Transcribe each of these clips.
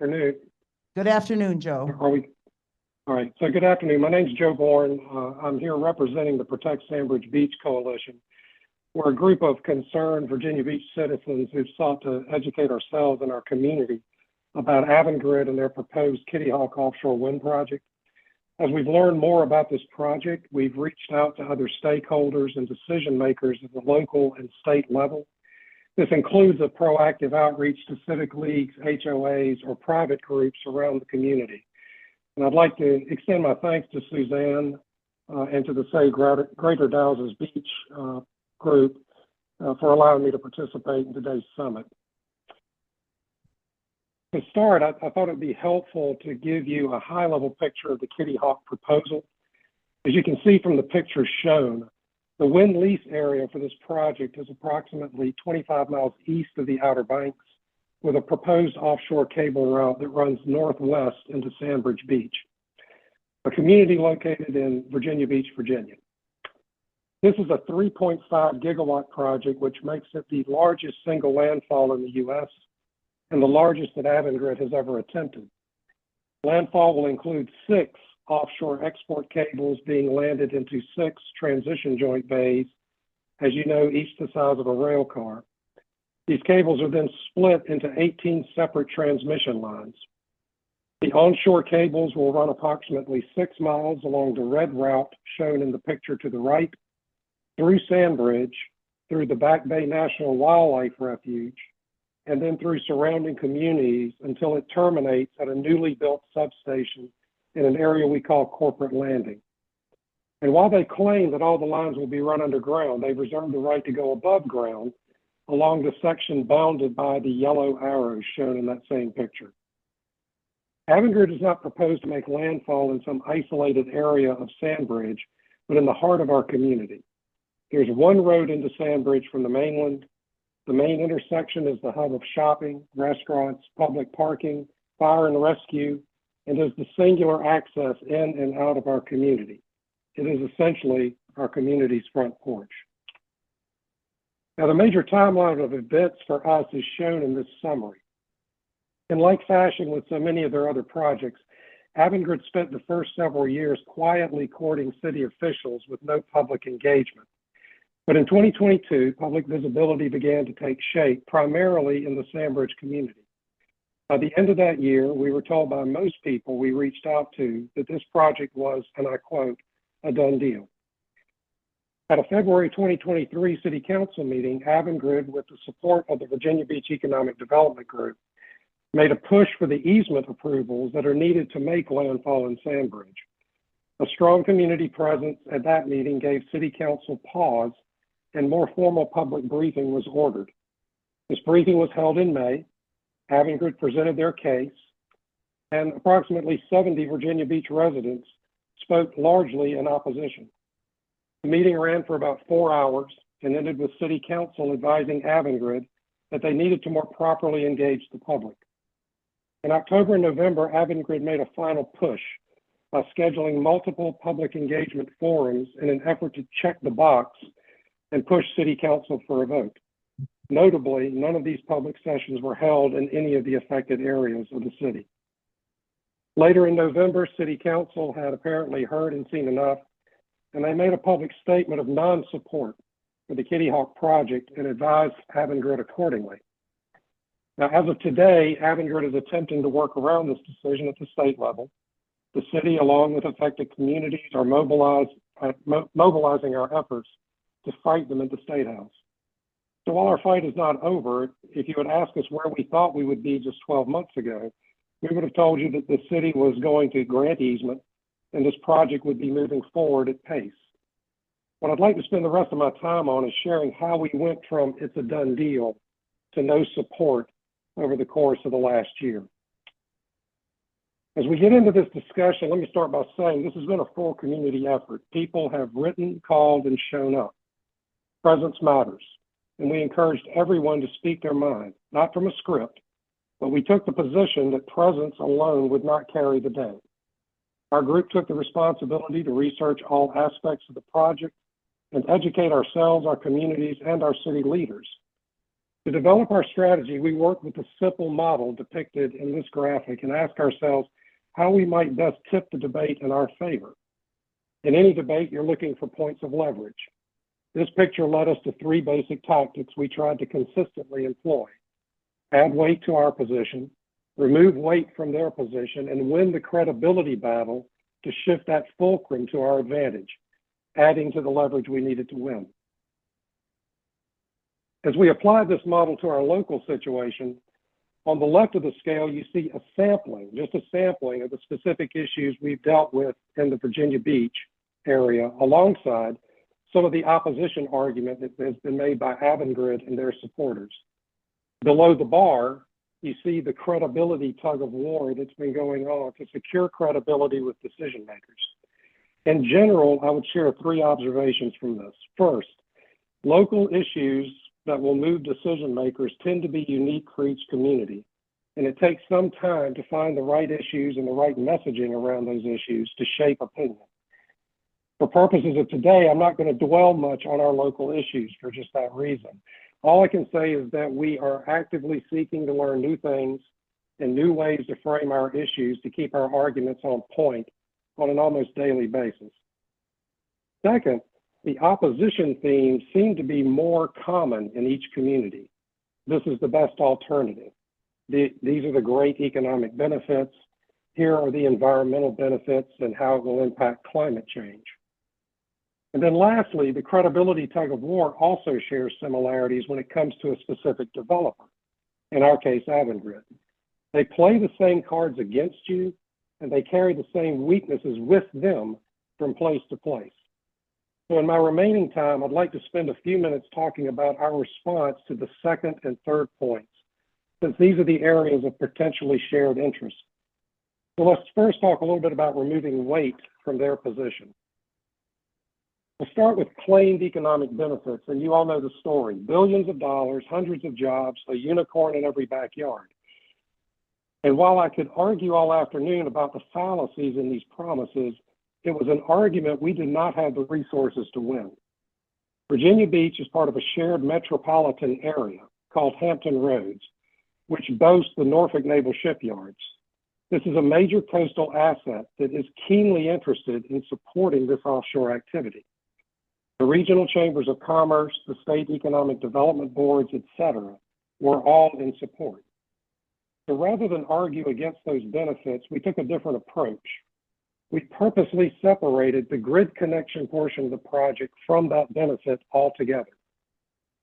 Afternoon. Good afternoon, Joe. Are we? All right. So good afternoon. My name's Joe Bourne. I'm here representing the Protect Sandbridge Beach Coalition. We're a group of concerned Virginia Beach citizens who've sought to educate ourselves and our community about Avangrid and their proposed Kitty Hawk offshore wind project. As we've learned more about this project, we've reached out to other stakeholders and decision makers at the local and state level. This includes a proactive outreach to civic leagues, HOAs, or private groups around the community. And I'd like to extend my thanks to Suzanne and to the Save Greater Dowses Beach group for allowing me to participate in today's summit. To start, I thought it'd be helpful to give you a high-level picture of the Kitty Hawk proposal. As you can see from the picture shown, the wind lease area for this project is approximately 25 miles east of the Outer Banks, with a proposed offshore cable route that runs northwest into Sandbridge Beach, a community located in Virginia Beach, Virginia. This is a 3.5 gigawatt project, which makes it the largest single landfall in the U.S. and the largest that Avangrid has ever attempted. Landfall will include 6 offshore export cables being landed into 6 transition joint bays, as you know, each the size of a rail car. These cables are then split into 18 separate transmission lines. The onshore cables will run approximately 6 miles along the red route shown in the picture to the right, through Sandbridge, through the Back Bay National Wildlife Refuge, and then through surrounding communities until it terminates at a newly built substation in an area we call Corporate Landing. And while they claim that all the lines will be run underground, they've reserved the right to go above ground along the section bounded by the yellow arrows shown in that same picture. Avangrid does not propose to make landfall in some isolated area of Sandbridge, but in the heart of our community. There's one road into Sandbridge from the mainland. The main intersection is the hub of shopping, restaurants, public parking, fire and rescue, and is the singular access in and out of our community. It is essentially our community's front porch. Now, the major timeline of events for us is shown in this summary. In like fashion with so many of their other projects, Avangrid spent the first several years quietly courting city officials with no public engagement. But in 2022, public visibility began to take shape, primarily in the Sandbridge community. By the end of that year, we were told by most people we reached out to that this project was, and I quote, a done deal. At a February 2023 City Council meeting, Avangrid, with the support of the Virginia Beach Economic Development Group, made a push for the easement approvals that are needed to make landfall in Sandbridge. A strong community presence at that meeting gave City Council pause, and more formal public briefing was ordered. This briefing was held in May. Avangrid presented their case, and approximately 70 Virginia Beach residents spoke largely in opposition. The meeting ran for about 4 hours and ended with City Council advising Avangrid that they needed to more properly engage the public. In October and November, Avangrid made a final push by scheduling multiple public engagement forums in an effort to check the box and push City Council for a vote. Notably, none of these public sessions were held in any of the affected areas of the city. Later in November, City Council had apparently heard and seen enough, and they made a public statement of non-support for the Kitty Hawk project and advised Avangrid accordingly. Now, as of today, Avangrid is attempting to work around this decision at the state level. The city, along with affected communities, are mobilizing our efforts to fight them at the State House. So while our fight is not over, if you had asked us where we thought we would be just 12 months ago, we would have told you that the city was going to grant easement and this project would be moving forward at pace. What I'd like to spend the rest of my time on is sharing how we went from it's a done deal to no support over the course of the last year. As we get into this discussion, let me start by saying this has been a full community effort. People have written, called, and shown up. Presence matters, and we encouraged everyone to speak their mind, not from a script, but we took the position that presence alone would not carry the day. Our group took the responsibility to research all aspects of the project and educate ourselves, our communities, and our city leaders. To develop our strategy, we work with the simple model depicted in this graphic and ask ourselves how we might best tip the debate in our favor. In any debate, you're looking for points of leverage. This picture led us to three basic tactics we tried to consistently employ: add weight to our position, remove weight from their position, and win the credibility battle to shift that fulcrum to our advantage, adding to the leverage we needed to win. As we applied this model to our local situation, on the left of the scale, you see a sampling, just a sampling of the specific issues we've dealt with in the Virginia Beach area, alongside some of the opposition argument that has been made by Avangrid and their supporters. Below the bar, you see the credibility tug of war that's been going on to secure credibility with decision makers. In general, I would share three observations from this. First, local issues that will move decision makers tend to be unique for each community, and it takes some time to find the right issues and the right messaging around those issues to shape opinion. For purposes of today, I'm not going to dwell much on our local issues for just that reason. All I can say is that we are actively seeking to learn new things and new ways to frame our issues to keep our arguments on point on an almost daily basis. Second, the opposition themes seem to be more common in each community. This is the best alternative. These are the great economic benefits. Here are the environmental benefits and how it will impact climate change. And then lastly, the credibility tug of war also shares similarities when it comes to a specific developer, in our case, Avangrid. They play the same cards against you, and they carry the same weaknesses with them from place to place. So in my remaining time, I'd like to spend a few minutes talking about our response to the second and third points, since these are the areas of potentially shared interest. So let's first talk a little bit about removing weight from their position. We'll start with claimed economic benefits, and you all know the story. Billions of dollars, hundreds of jobs, a unicorn in every backyard. And while I could argue all afternoon about the fallacies in these promises, it was an argument we did not have the resources to win. Virginia Beach is part of a shared metropolitan area called Hampton Roads, which boasts the Norfolk Naval Shipyards. This is a major coastal asset that is keenly interested in supporting this offshore activity. The regional chambers of commerce, the state economic development boards, etc., were all in support. So rather than argue against those benefits, we took a different approach. We purposely separated the grid connection portion of the project from that benefit altogether.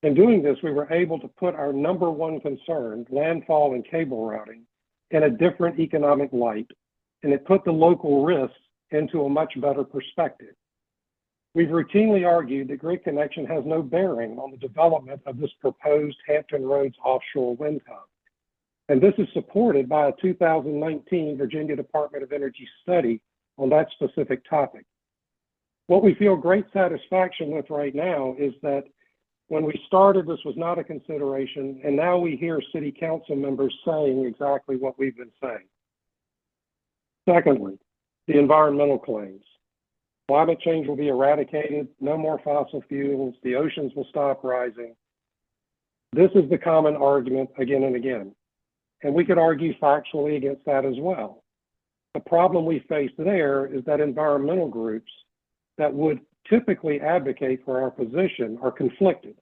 In doing this, we were able to put our number one concern, landfall and cable routing, in a different economic light, and it put the local risks into a much better perspective. We've routinely argued that grid connection has no bearing on the development of this proposed Hampton Roads offshore wind hub. And this is supported by a 2019 Virginia Department of Energy study on that specific topic. What we feel great satisfaction with right now is that when we started, this was not a consideration, and now we hear city council members saying exactly what we've been saying. Secondly, the environmental claims. Climate change will be eradicated, no more fossil fuels, the oceans will stop rising. This is the common argument again and again, and we could argue factually against that as well. The problem we face there is that environmental groups that would typically advocate for our position are conflicted,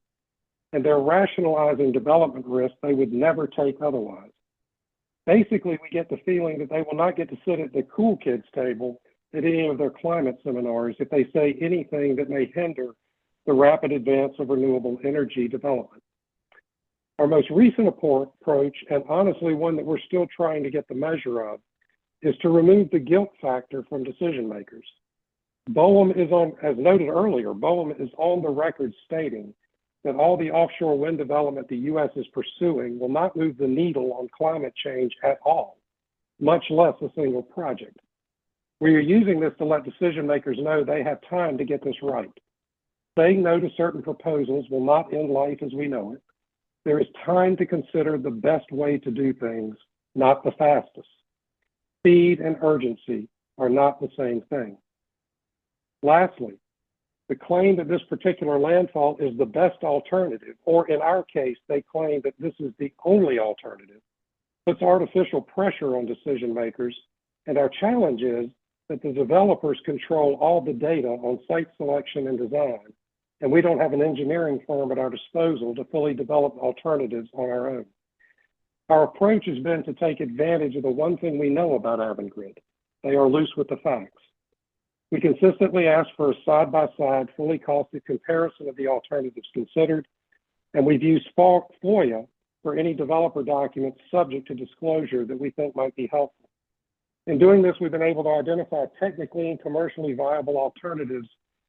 and they're rationalizing development risks they would never take otherwise. Basically, we get the feeling that they will not get to sit at the cool kids table at any of their climate seminars if they say anything that may hinder the rapid advance of renewable energy development. Our most recent approach, and honestly one that we're still trying to get the measure of, is to remove the guilt factor from decision makers. BOEM is on, as noted earlier, BOEM is on the record stating that all the offshore wind development the U.S. is pursuing will not move the needle on climate change at all, much less a single project. We are using this to let decision makers know they have time to get this right. Saying no to certain proposals will not end life as we know it. There is time to consider the best way to do things, not the fastest. Speed and urgency are not the same thing. Lastly, the claim that this particular landfall is the best alternative, or in our case, they claim that this is the only alternative, puts artificial pressure on decision makers, and our challenge is that the developers control all the data on site selection and design, and we don't have an engineering firm at our disposal to fully develop alternatives on our own. Our approach has been to take advantage of the one thing we know about Avangrid. They are loose with the facts. We consistently ask for a side-by-side, fully costed comparison of the alternatives considered, and we've used FOIA for any developer documents subject to disclosure that we think might be helpful. In doing this, we've been able to identify technically and commercially viable alternatives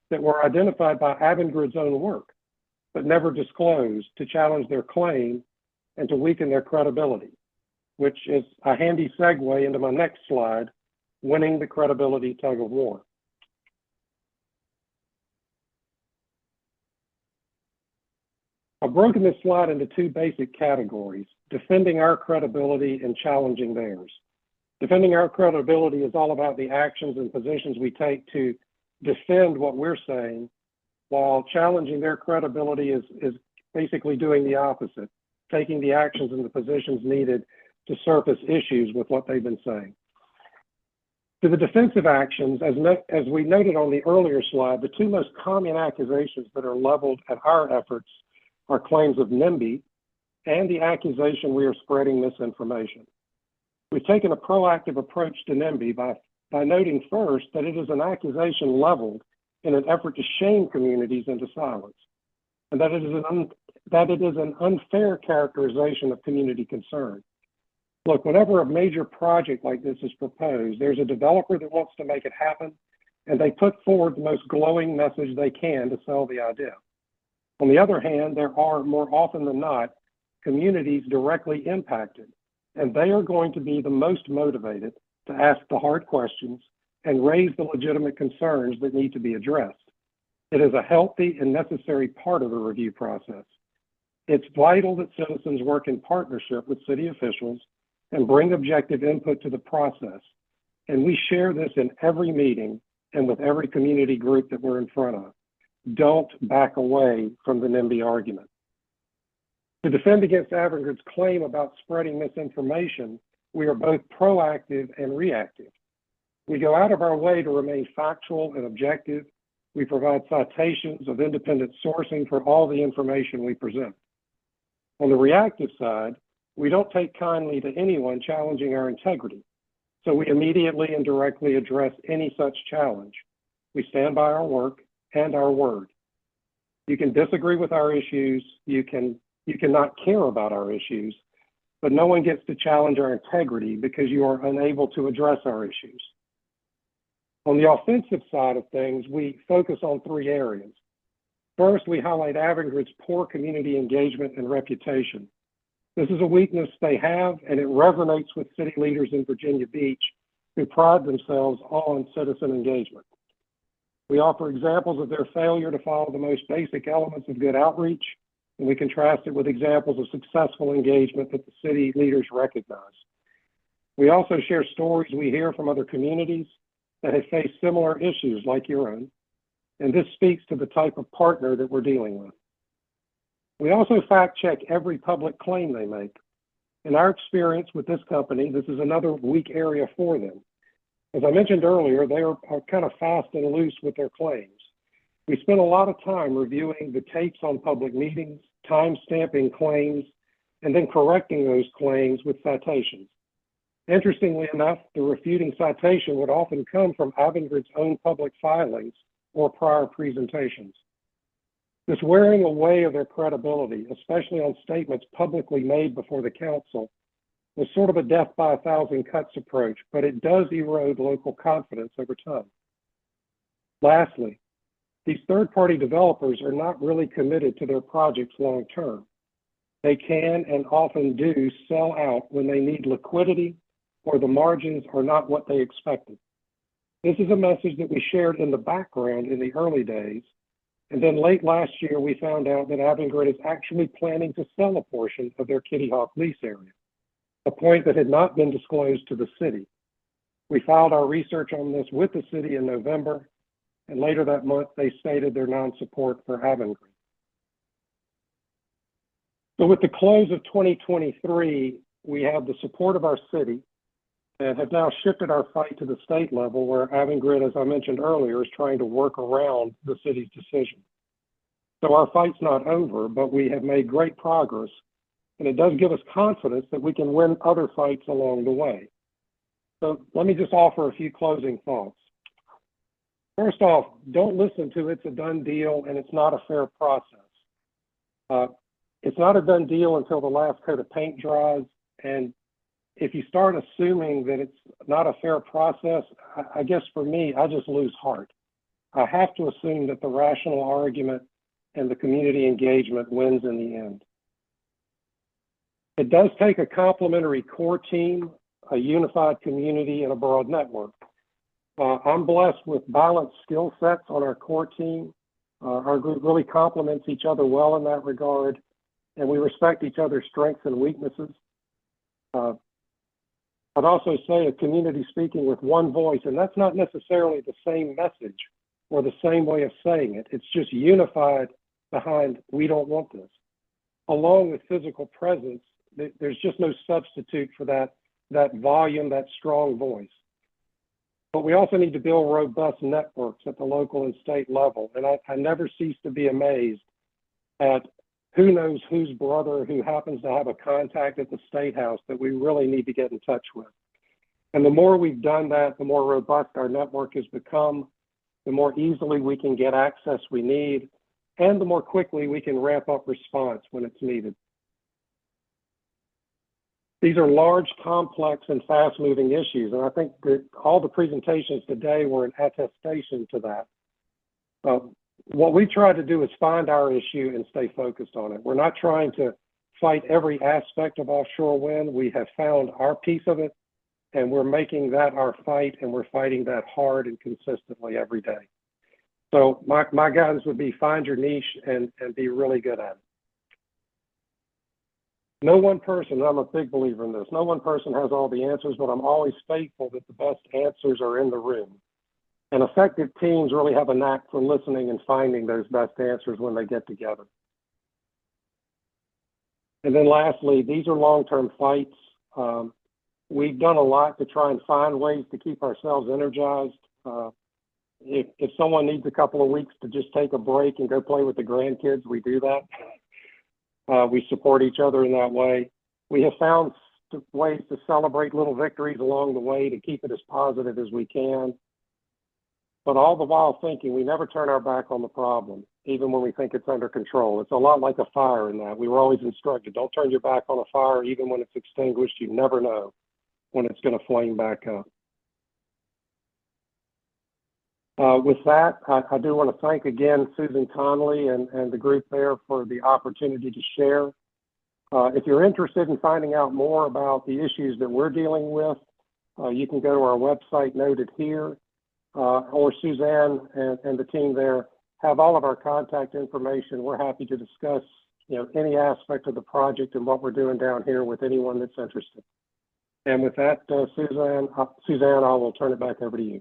that were identified by Avangrid's own work, but never disclosed to challenge their claim and to weaken their credibility, which is a handy segue into my next slide, winning the credibility tug of war. I've broken this slide into two basic categories, defending our credibility and challenging theirs. Defending our credibility is all about the actions and positions we take to defend what we're saying, while challenging their credibility is basically doing the opposite, taking the actions and the positions needed to surface issues with what they've been saying. To the defensive actions, as we noted on the earlier slide, the two most common accusations that are leveled at our efforts are claims of NIMBY and the accusation we are spreading misinformation. We've taken a proactive approach to NIMBY by noting first that it is an accusation leveled in an effort to shame communities into silence, and that it is an unfair characterization of community concern. Look, whenever a major project like this is proposed, there's a developer that wants to make it happen, and they put forward the most glowing message they can to sell the idea. On the other hand, there are, more often than not, communities directly impacted, and they are going to be the most motivated to ask the hard questions and raise the legitimate concerns that need to be addressed. It is a healthy and necessary part of the review process. It's vital that citizens work in partnership with city officials and bring objective input to the process. And we share this in every meeting and with every community group that we're in front of. Don't back away from the NIMBY argument. To defend against Avangrid's claim about spreading misinformation, we are both proactive and reactive. We go out of our way to remain factual and objective. We provide citations of independent sourcing for all the information we present. On the reactive side, we don't take kindly to anyone challenging our integrity, so we immediately and directly address any such challenge. We stand by our work and our word. You can disagree with our issues, you can not care about our issues, but no one gets to challenge our integrity because you are unable to address our issues. On the offensive side of things, we focus on three areas. First, we highlight Avangrid's poor community engagement and reputation. This is a weakness they have, and it resonates with city leaders in Virginia Beach who pride themselves on citizen engagement. We offer examples of their failure to follow the most basic elements of good outreach, and we contrast it with examples of successful engagement that the city leaders recognize. We also share stories we hear from other communities that have faced similar issues like your own, and this speaks to the type of partner that we're dealing with. We also fact check every public claim they make. In our experience with this company, this is another weak area for them. As I mentioned earlier, they are kind of fast and loose with their claims. We spend a lot of time reviewing the tapes on public meetings, time-stamping claims, and then correcting those claims with citations. Interestingly enough, the refuting citation would often come from Avangrid's own public filings or prior presentations. This wearing away of their credibility, especially on statements publicly made before the council, was sort of a death by a thousand cuts approach, but it does erode local confidence over time. Lastly, these third-party developers are not really committed to their projects long-term. They can and often do sell out when they need liquidity or the margins are not what they expected. This is a message that we shared in the background in the early days, and then late last year we found out that Avangrid is actually planning to sell a portion of their Kitty Hawk lease area, a point that had not been disclosed to the city. We filed our research on this with the city in November, And later that month, they stated their non-support for Avangrid. So with the close of 2023, we have the support of our city and have now shifted our fight to the state level where Avangrid, as I mentioned earlier, is trying to work around the city's decision. So our fight's not over, but we have made great progress, and it does give us confidence that we can win other fights along the way. So let me just offer a few closing thoughts. First off, don't listen to it's a done deal and it's not a fair process. It's not a done deal until the last coat of paint dries, and if you start assuming that it's not a fair process, I guess for me, I just lose heart. I have to assume that the rational argument and the community engagement wins in the end. It does take a complementary core team, a unified community, and a broad network. I'm blessed with balanced skill sets on our core team. Our group really complements each other well in that regard, and we respect each other's strengths and weaknesses. I'd also say a community speaking with one voice, and that's not necessarily the same message or the same way of saying it. It's just unified behind, we don't want this. Along with physical presence, there's just no substitute for that volume, that strong voice. But we also need to build robust networks at the local and state level. And I never cease to be amazed at who knows whose brother who happens to have a contact at the State House that we really need to get in touch with. And the more we've done that, the more robust our network has become, the more easily we can get access we need, and the more quickly we can ramp up response when it's needed. These are large, complex, and fast-moving issues, and I think that all the presentations today were an attestation to that. What we try to do is find our issue and stay focused on it. We're not trying to fight every aspect of offshore wind. We have found our piece of it, and we're making that our fight, and we're fighting that hard and consistently every day. So my guidance would be find your niche and be really good at it. No one person, I'm a big believer in this, no one person has all the answers, but I'm always faithful that the best answers are in the room. And effective teams really have a knack for listening and finding those best answers when they get together. And then lastly, these are long-term fights. We've done a lot to try and find ways to keep ourselves energized. If someone needs a couple of weeks to just take a break and go play with the grandkids, we do that. We support each other in that way. We have found ways to celebrate little victories along the way to keep it as positive as we can. But all the while thinking we never turn our back on the problem, even when we think it's under control. It's a lot like a fire in that. We were always instructed, don't turn your back on a fire, even when it's extinguished. You never know when it's going to flame back up. With that, I do want to thank again Susan Connolly and the group there for the opportunity to share. If you're interested in finding out more about the issues that we're dealing with, you can go to our website noted here. Or Suzanne and the team there have all of our contact information. We're happy to discuss, any aspect of the project and what we're doing down here with anyone that's interested. And with that, Suzanne, I will turn it back over to you.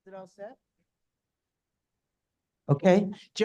Is it all set? Okay.